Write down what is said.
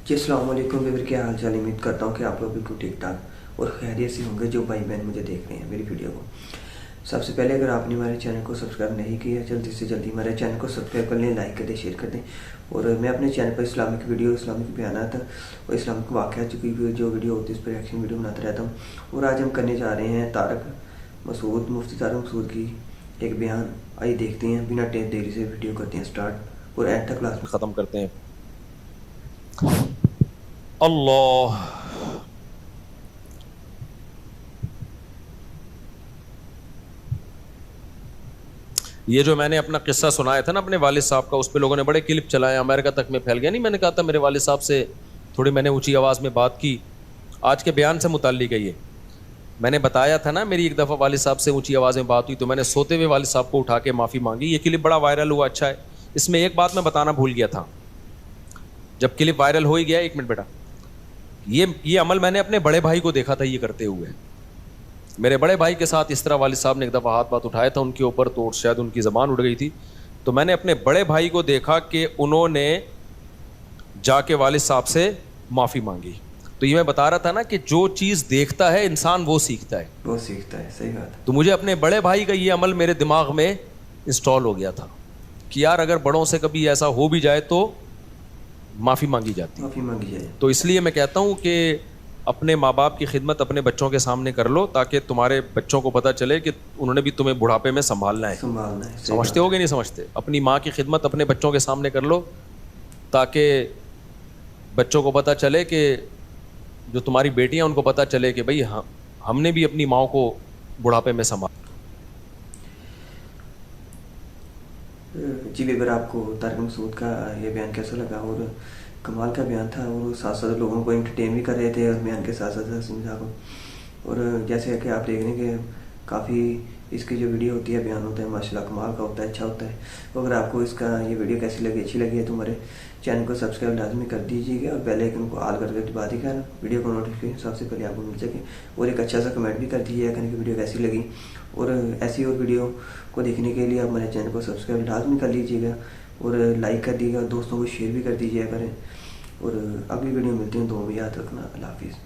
جی السلام علیکم ویور، کیا حال چال؟ امید کرتا ہوں کہ آپ لوگ بالکل ٹھیک ٹھاک اور خیریت سے ہوں گے جو بھائی بہن مجھے دیکھ رہے ہیں میری ویڈیو کو۔ سب سے پہلے اگر آپ نے ہمارے چینل کو سبسکرائب نہیں کیا جلدی سے جلدی ہمارے چینل کو سبسکرائب کر لیں، لائک کر دیں، شیئر کر دیں۔ اور میں اپنے چینل پر اسلامک ویڈیو، اسلامک بیانات اور اسلامک واقعات کی جو ویڈیو ہوتی ہے اس پر ریئیکشن ویڈیو بناتا رہتا ہوں۔ اور آج ہم کرنے جا رہے ہیں مفتی طارق مسعود کی ایک بیان۔ آئیے دیکھتے ہیں، بنا دیری سے ویڈیو کرتے ہیں سٹارٹ اور اینڈ تک کلاس میں ختم کرتے ہیں۔ اللہ یہ جو میں نے اپنا قصہ سنایا تھا نا اپنے والد صاحب کا، اس پہ لوگوں نے بڑے کلپ چلائے، امریکہ تک میں پھیل گیا۔ نہیں، میں نے کہا تھا میرے والد صاحب سے تھوڑی میں نے اونچی آواز میں بات کی، آج کے بیان سے متعلق ہے یہ۔ میں نے بتایا تھا نا، میری ایک دفعہ والد صاحب سے اونچی آواز میں بات ہوئی تو میں نے سوتے ہوئے والد صاحب کو اٹھا کے معافی مانگی۔ یہ کلپ بڑا وائرل ہوا، اچھا ہے۔ اس میں ایک بات میں بتانا بھول گیا تھا، جب کلپ وائرل ہو ہی گیا، ایک منٹ بیٹا، یہ عمل میں نے اپنے بڑے بھائی کو دیکھا تھا یہ کرتے ہوئے۔ میرے بڑے بھائی کے ساتھ اس طرح والد صاحب نے ایک دفعہ ہاتھ اٹھایا تھا ان کے اوپر، تو شاید ان کی زبان اڑ گئی تھی، تو میں نے اپنے بڑے بھائی کو دیکھا کہ انہوں نے جا کے والد صاحب سے معافی مانگی۔ تو یہ میں بتا رہا تھا نا کہ جو چیز دیکھتا ہے انسان وہ سیکھتا ہے، صحیح بات ہے۔ تو مجھے اپنے بڑے بھائی کا یہ عمل میرے دماغ میں انسٹال ہو گیا تھا کہ یار اگر بڑوں سے کبھی ایسا ہو بھی جائے تو معافی مانگی جاتی۔ معافی مانگی جائے۔ تو اس لیے میں کہتا ہوں کہ اپنے ماں باپ کی خدمت اپنے بچوں کے سامنے کر لو، تاکہ تمہارے بچوں کو پتہ چلے کہ انہوں نے بھی تمہیں بڑھاپے میں سنبھالنا ہے۔ سمجھتے ہو کہ نہیں سمجھتے؟ اپنی ماں کی خدمت اپنے بچوں کے سامنے کر لو، تاکہ بچوں کو پتہ چلے کہ جو تمہاری بیٹیاں ان کو پتہ چلے کہ بھئی ہم نے بھی اپنی ماں کو بڑھاپے میں سنبھالا۔ جی ویور، آپ کو طارق مسعود کا یہ بیان کیسا لگا؟ اور کمال کا بیان تھا، اور ساتھ ساتھ لوگوں کو انٹرٹین بھی کر رہے تھے اور بیان کے ساتھ ساتھ ہنسی مذاق کو۔ اور جیسے کہ آپ دیکھ رہے ہیں کہ کافی اس کی جو ویڈیو ہوتی ہے، بیان ہوتا ہے، ماشاءاللہ کمال کا ہوتا ہے، اچھا ہوتا ہے۔ تو اگر آپ کو اس کا یہ ویڈیو کیسی لگی، اچھی لگی ہے تو ہمارے چینل کو سبسکرائب لازمی کر دیجیے گا اور بیل آئیکن کو آل کر کے دبا دیجیے گا، ویڈیو کو نوٹیفیکیشن سب سے پہلے آپ کو مل سکے۔ اور ایک اچھا سا کمنٹ بھی کر دیجیے گا کہ ویڈیو کیسی لگی۔ اور ایسی اور ویڈیو کو دیکھنے کے لیے آپ ہمارے چینل کو سبسکرائب لازمی کر لیجیے گا اور لائک کر دیجیے گا، دوستوں کو شیئر بھی کر دیجیے کریں۔ اور اگلی ویڈیو ملتے ہیں، تو یاد رکھنا۔ اللہ حافظ۔